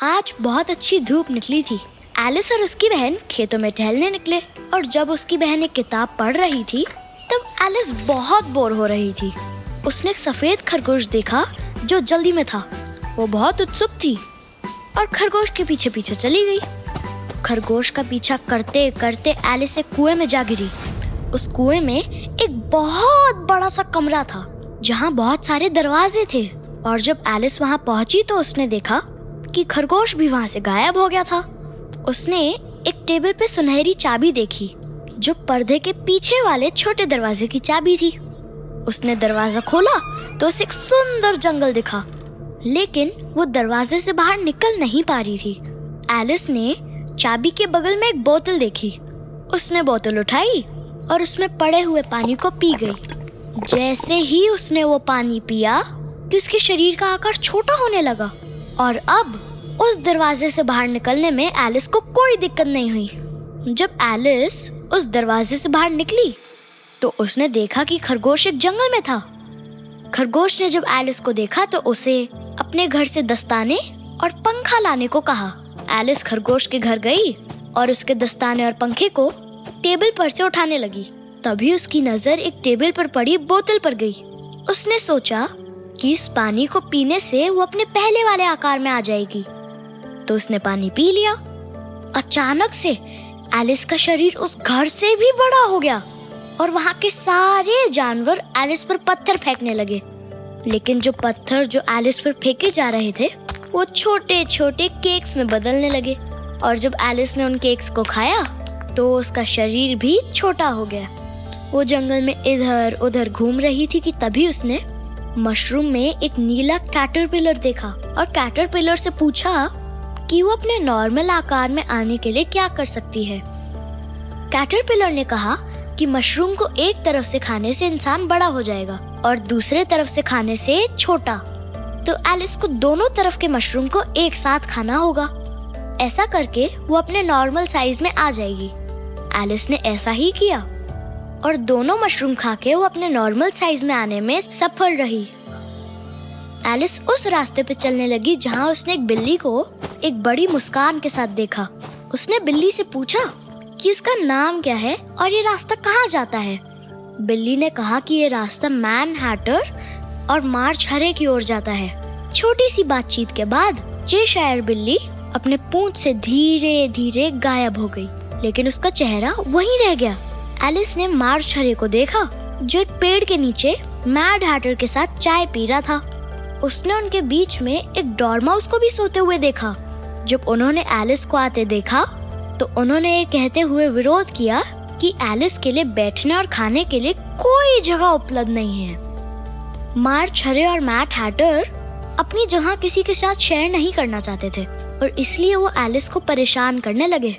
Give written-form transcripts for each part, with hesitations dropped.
आज बहुत अच्छी धूप निकली थी। एलिस और उसकी बहन खेतों में टहलने निकले और जब उसकी बहन एक किताब पढ़ रही थी तब एलिस बहुत बोर हो रही थी। उसने एक सफेद खरगोश देखा जो जल्दी में था। वो बहुत उत्सुक थी और खरगोश के पीछे पीछे चली गई। खरगोश का पीछा करते करते एलिस एक कुएं में जा गिरी। उस कुएं में एक बहुत बड़ा सा कमरा था जहाँ बहुत सारे दरवाजे थे और जब एलिस वहाँ पहुंची तो उसने देखा कि खरगोश भी वहाँ से गायब हो गया था। उसने एक टेबल पे सुनहरी चाबी देखी जो पर्दे के पीछे वाले छोटे दरवाजे की चाबी थी। उसने दरवाजा खोला तो उसे एक सुंदर जंगल दिखा, लेकिन वो दरवाजे से बाहर निकल नहीं पा रही थी। एलिस ने चाबी के बगल में एक बोतल देखी। उसने बोतल उठाई और उसमें पड़े हुए पानी को पी गई। जैसे ही उसने वो पानी पिया कि उसके शरीर का आकार छोटा होने लगा और अब उस दरवाजे से बाहर निकलने में एलिस को कोई दिक्कत नहीं हुई। जब एलिस उस दरवाजे से बाहर निकली तो उसने देखा कि खरगोश एक जंगल में था। खरगोश ने जब एलिस को देखा तो उसे अपने घर से दस्ताने और पंखा लाने को कहा। एलिस खरगोश के घर गई और उसके दस्ताने और पंखे को टेबल पर से उठाने लगी। तभी उसकी नजर एक टेबल पर पड़ी बोतल पर गई। उसने सोचा कि इस पानी को पीने से वो अपने पहले वाले आकार में आ जाएगी, तो उसने पानी पी लिया। अचानक से एलिस का शरीर उस घर से भी बड़ा हो गया और वहाँ के सारे जानवर एलिस पर पत्थर फेंकने लगे। लेकिन जो पत्थर जो एलिस पर फेंके जा रहे थे वो छोटे छोटे केक्स में बदलने लगे और जब एलिस ने उन केक्स को खाया तो उसका शरीर भी छोटा हो गया। वो जंगल में इधर उधर घूम रही थी कि तभी उसने मशरूम में एक नीला कैटरपिलर देखा और कैटरपिलर से पूछा कि वो अपने नॉर्मल आकार में आने के लिए क्या कर सकती है। कैटरपिलर ने कहा कि मशरूम को एक तरफ से खाने से इंसान बड़ा हो जाएगा और दूसरे तरफ से खाने से छोटा, तो एलिस को दोनों तरफ के मशरूम को एक साथ खाना होगा। ऐसा करके वो अपने नॉर्मल साइज में आ जाएगी। एलिस ने ऐसा ही किया और दोनों मशरूम खा के वो अपने नॉर्मल साइज में आने में सफल रही। एलिस उस रास्ते पे चलने लगी जहाँ उसने एक बिल्ली को एक बड़ी मुस्कान के साथ देखा। उसने बिल्ली से पूछा कि उसका नाम क्या है और ये रास्ता कहाँ जाता है। बिल्ली ने कहा कि ये रास्ता मैनहट्टन और मार्च हरे की ओर जाता है। छोटी सी बातचीत के बाद चेशायर बिल्ली अपने पूंछ से धीरे धीरे गायब हो गई, लेकिन उसका चेहरा वहीं रह गया। एलिस ने मार्च हरे को देखा जो एक पेड़ के नीचे मैड हैटर के साथ चाय पी रहा था। उसने उनके बीच में एक डॉर्माउस को भी सोते हुए देखा। जब उन्होंने एलिस को आते देखा तो उन्होंने ये कहते हुए विरोध किया कि एलिस के लिए बैठने और खाने के लिए कोई जगह उपलब्ध नहीं है। मार्च हरे और मैड हैटर अपनी जगह किसी के साथ शेयर नहीं करना चाहते थे और इसलिए वो एलिस को परेशान करने लगे।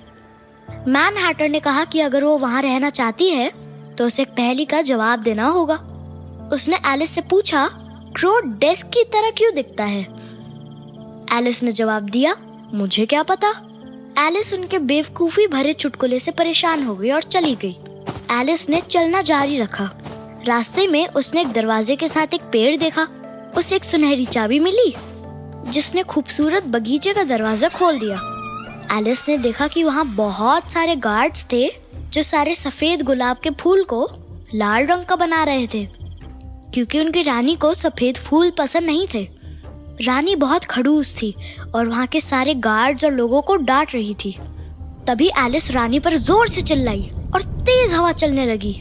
मैनहट्टन ने कहा कि अगर वो वहाँ रहना चाहती है तो उसे एक पहेली का जवाब देना होगा। उसने एलिस से पूछा, क्रो डेस्क की तरह क्यों दिखता है? एलिस ने जवाब दिया, मुझे क्या पता। एलिस उनके बेवकूफी भरे चुटकुले से परेशान हो गई और चली गई। एलिस ने चलना जारी रखा। रास्ते में उसने एक दरवाजे के साथ एक पेड़ देखा। उसे एक सुनहरी चाबी मिली जिसने खूबसूरत बगीचे का दरवाजा खोल दिया। एलिस ने देखा कि वहाँ बहुत सारे गार्ड्स थे जो सारे सफेद गुलाब के फूल को लाल रंग का बना रहे थे, क्योंकि उनकी रानी को सफेद फूल पसंद नहीं थे। रानी बहुत खड़ूस थी और वहाँ के सारे गार्ड्स और लोगों को डांट रही थी। तभी एलिस रानी पर जोर से चिल्लाई और तेज हवा चलने लगी।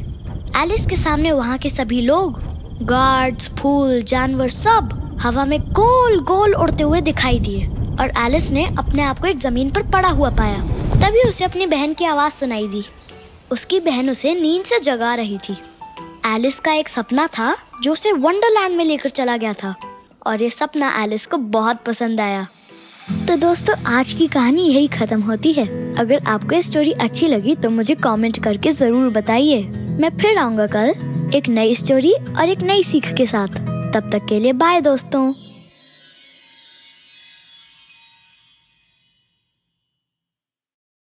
एलिस के सामने वहाँ के सभी लोग, गार्ड्स, फूल, जानवर सब हवा में गोल गोल उड़ते हुए दिखाई दिए और एलिस ने अपने आप को एक जमीन पर पड़ा हुआ पाया। तभी उसे अपनी बहन की आवाज सुनाई दी। उसकी बहन उसे नींद से जगा रही थी। एलिस का एक सपना था जो उसे वंडरलैंड में लेकर चला गया था और ये सपना एलिस को बहुत पसंद आया। तो दोस्तों, आज की कहानी यही खत्म होती है। अगर आपको ये स्टोरी अच्छी लगी तो मुझे कमेंट करके जरूर बताइए। मैं फिर आऊंगा कल एक नई स्टोरी और एक नई सीख के साथ। तब तक के लिए बाय दोस्तों।